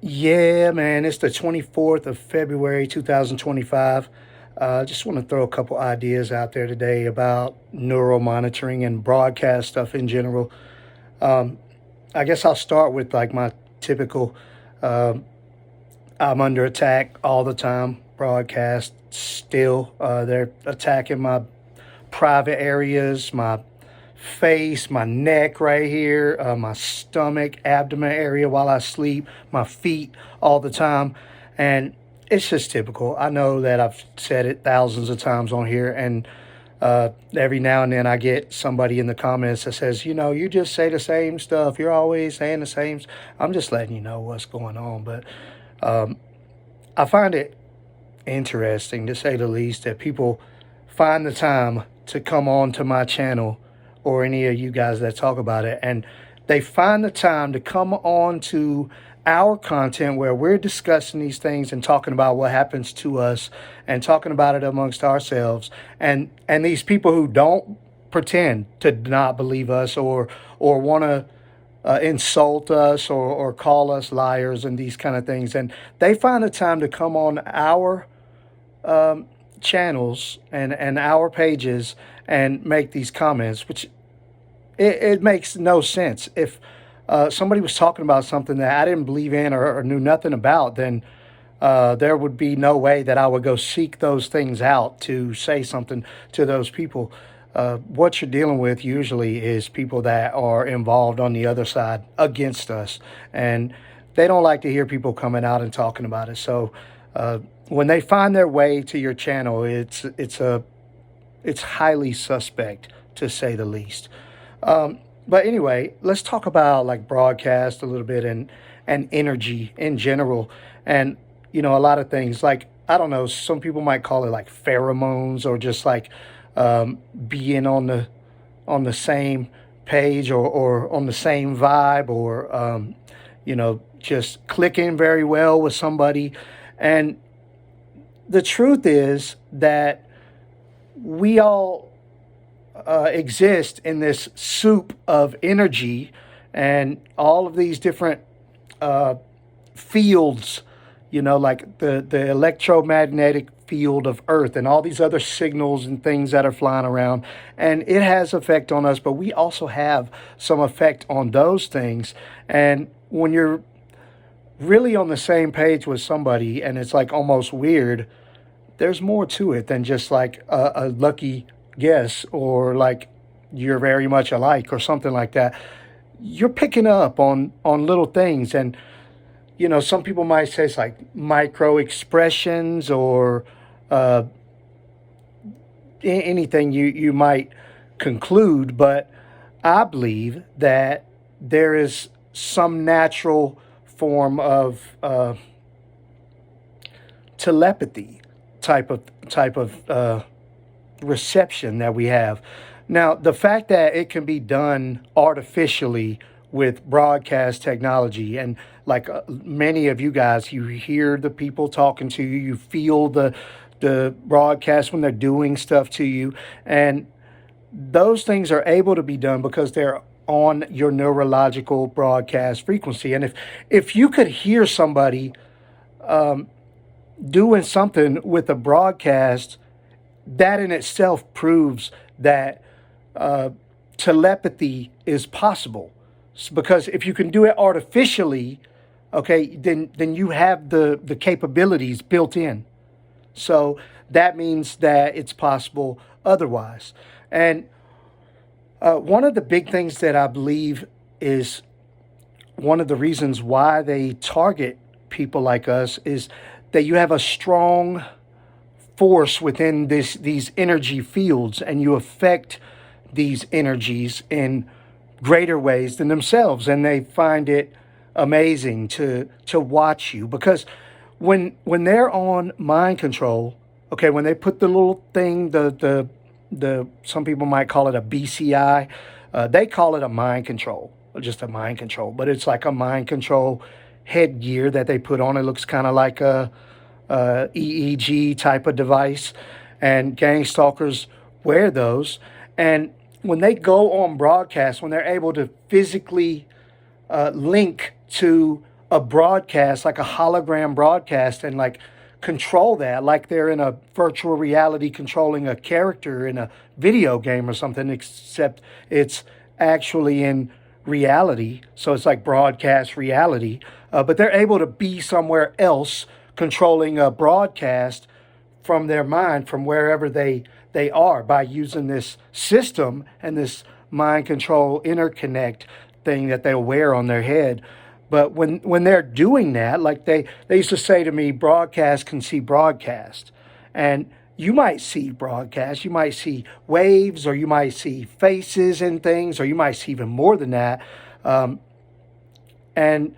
Yeah, man, it's the 24th of February, 2025. I just want to throw a couple ideas out there today about neural monitoring and broadcast stuff in general. Um, I guess I'll start with like my typical um I'm under attack all the time, broadcast still. They're attacking my private areas, my face, my neck right here, my stomach, abdomen area while I sleep, my feet all the time. And it's just typical. I know that I've said it thousands of times on here, and every now and then I get somebody in the comments that says, you just say the same stuff. You're always saying the same. I'm just letting you know what's going on. But um, I find it interesting, to say the least, that people find the time to come on to my channel or any of you guys that talk about it, and they find the time to come on to our content where we're discussing these things and talking about what happens to us and talking about it amongst ourselves, and these people who don't pretend to not believe us or want to insult us or call us liars and these kind of things, and they find the time to come on our um, channels and our pages and make these comments, which it makes no sense. If somebody was talking about something that I didn't believe in or knew nothing about, then there would be no way that I would go seek those things out to say something to those people. What you're dealing with usually is people that are involved on the other side against us, and they don't like to hear people coming out and talking about it. So uh, when they find their way to your channel, it's highly suspect, to say the least. But anyway, let's talk about like broadcast a little bit and energy in general, and a lot of things like, I don't know. Some people might call it like pheromones, or just like being on the same page, or on the same vibe, or just clicking very well with somebody. And the truth is that we all exist in this soup of energy, and all of these different uh, fields, like the electromagnetic field of Earth and all these other signals and things that are flying around. And it has effect on us, but we also have some effect on those things. And when you're really on the same page with somebody, and it's like almost weird, there's more to it than just like a lucky guess, or like you're very much alike or something like that. You're picking up on little things, and some people might say it's like micro expressions, or uh, anything you might conclude. But I believe that there is some natural form of telepathy type of reception that we have. Now, the fact that it can be done artificially with broadcast technology, and like many of you guys, you hear the people talking to you, you feel the broadcast when they're doing stuff to you, and those things are able to be done because they're on your neurological broadcast frequency. And if you could hear somebody doing something with a broadcast, that in itself proves that uh, telepathy is possible. Because if you can do it artificially, okay, then you have the capabilities built in. So that means that it's possible otherwise. And one of the big things that I believe is one of the reasons why they target people like us is that you have a strong force within these energy fields, and you affect these energies in greater ways than themselves, and they find it amazing to watch you. Because when they're on mind control, okay, when they put the little thing, the some people might call it a BCI, they call it a mind control, just a mind control, but it's like a mind control headgear that they put on. It looks kind of like a EEG type of device, and gang stalkers wear those. And when they go on broadcast, when they're able to physically link to a broadcast, like a hologram broadcast, and like control that, like they're in a virtual reality controlling a character in a video game or something, except it's actually in reality. So it's like broadcast reality. But they're able to be somewhere else controlling a broadcast from their mind, from wherever they are, by using this system and this mind control interconnect thing that they'll wear on their head. But when they're doing that, like they used to say to me, broadcast can see broadcast. And you might see broadcast, you might see waves, or you might see faces and things, or you might see even more than that. And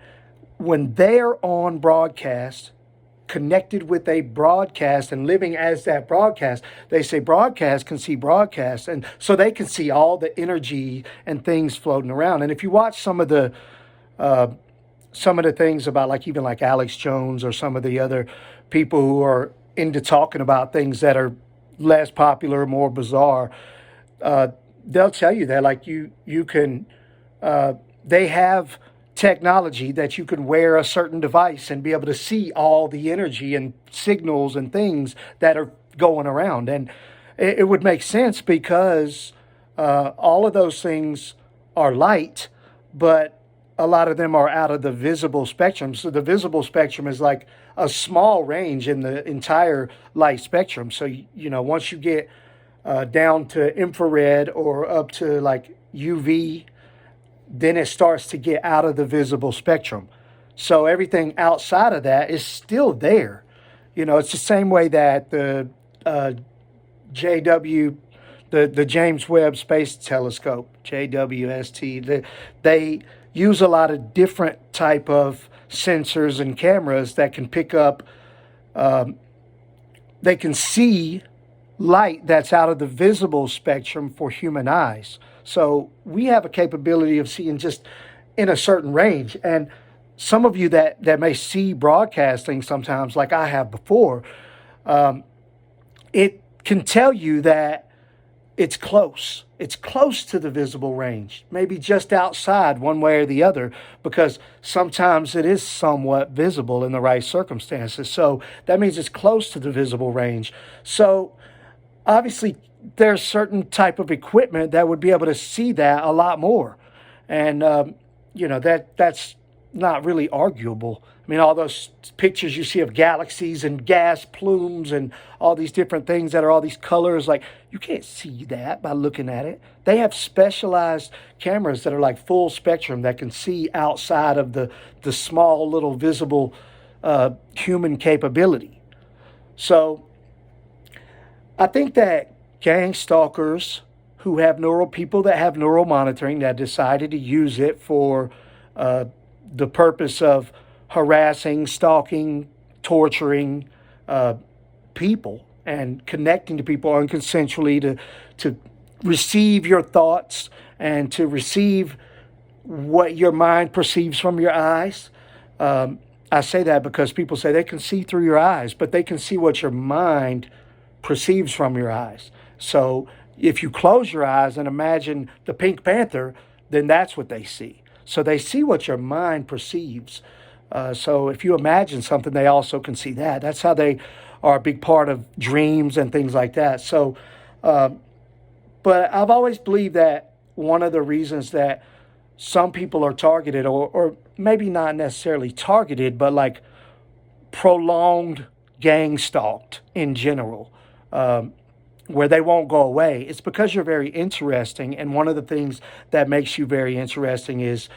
when they're on broadcast, connected with a broadcast and living as that broadcast, they say broadcast can see broadcast. And so they can see all the energy and things floating around. And if you watch some of the things about, like, even like Alex Jones or some of the other people who are into talking about things that are less popular, more bizarre, uh, they'll tell you that, like, you can they have technology that you can wear a certain device and be able to see all the energy and signals and things that are going around. And it would make sense because all of those things are light, but a lot of them are out of the visible spectrum. So the visible spectrum is like a small range in the entire light spectrum. So, once you get down to infrared or up to like UV, then it starts to get out of the visible spectrum. So everything outside of that is still there. It's the same way that the JW, the James Webb Space Telescope, JWST, they use a lot of different type of sensors and cameras that can pick up, they can see light that's out of the visible spectrum for human eyes. So we have a capability of seeing just in a certain range. And some of you that may see broadcasting sometimes, like I have before, it can tell you that it's close. It's close to the visible range, maybe just outside one way or the other, because sometimes it is somewhat visible in the right circumstances. So that means it's close to the visible range. So obviously there's certain type of equipment that would be able to see that a lot more. And, that's not really arguable. I mean, all those pictures you see of galaxies and gas plumes and all these different things that are all these colors, like, you can't see that by looking at it. They have specialized cameras that are like full spectrum that can see outside of the small little visible human capability. So I think that gang stalkers who have people that have neural monitoring that decided to use it for the purpose of harassing, stalking, torturing people and connecting to people unconsensually to receive your thoughts and to receive what your mind perceives from your eyes. I say that because people say they can see through your eyes, but they can see what your mind perceives from your eyes. So if you close your eyes and imagine the Pink Panther, then that's what they see. So they see what your mind perceives. So if you imagine something, they also can see that. That's how they are a big part of dreams and things like that. So, but I've always believed that one of the reasons that some people are targeted, or maybe not necessarily targeted, but like prolonged gang stalked in general, where they won't go away, it's because you're very interesting. And one of the things that makes you very interesting is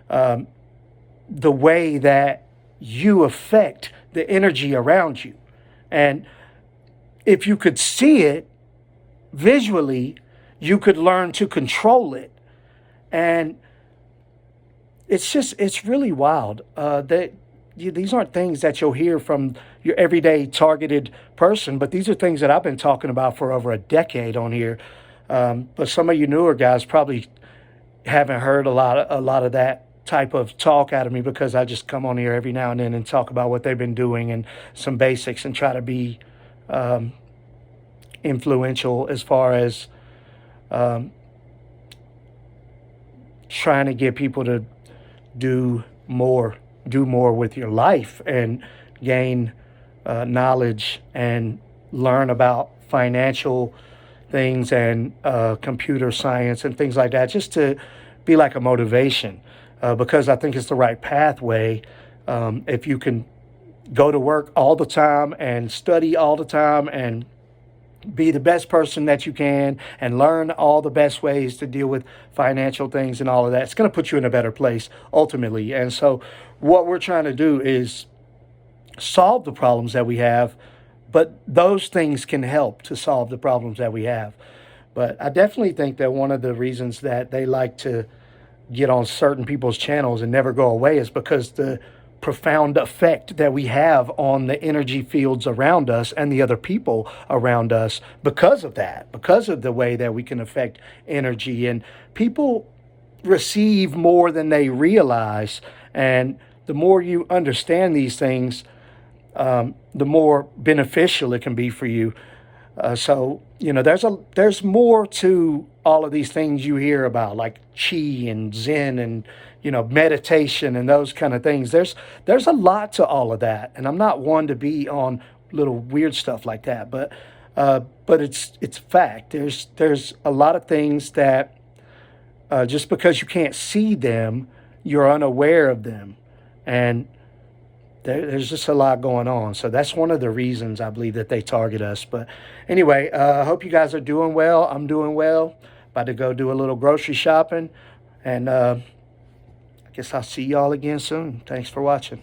the way that you affect the energy around you. And if you could see it visually, you could learn to control it. And it's really wild. These aren't things that you'll hear from your everyday targeted person, but these are things that I've been talking about for over a decade on here. But some of you newer guys probably haven't heard a lot of that type of talk out of me, because I just come on here every now and then and talk about what they've been doing and some basics and try to be influential as far as trying to get people to do more do more with your life and gain knowledge and learn about financial things and computer science and things like that, just to be like a motivation, because I think it's the right pathway. If you can go to work all the time and study all the time and be the best person that you can and learn all the best ways to deal with financial things and all of that, it's going to put you in a better place ultimately. And so what we're trying to do is solve the problems that we have, but those things can help to solve the problems that we have. But I definitely think that one of the reasons that they like to get on certain people's channels and never go away is because the profound effect that we have on the energy fields around us and the other people around us because of that, because of the way that we can affect energy. And people receive more than they realize. And the more you understand these things, the more beneficial it can be for you. So there's more to all of these things you hear about, like chi and zen and meditation and those kind of things. There's a lot to all of that, and I'm not one to be on little weird stuff like that, but it's fact. There's a lot of things that just because you can't see them, you're unaware of them, and there's just a lot going on. So that's one of the reasons I believe that they target us. But anyway, I hope you guys are doing well. I'm doing well. About to go do a little grocery shopping. And I guess I'll see y'all again soon. Thanks for watching.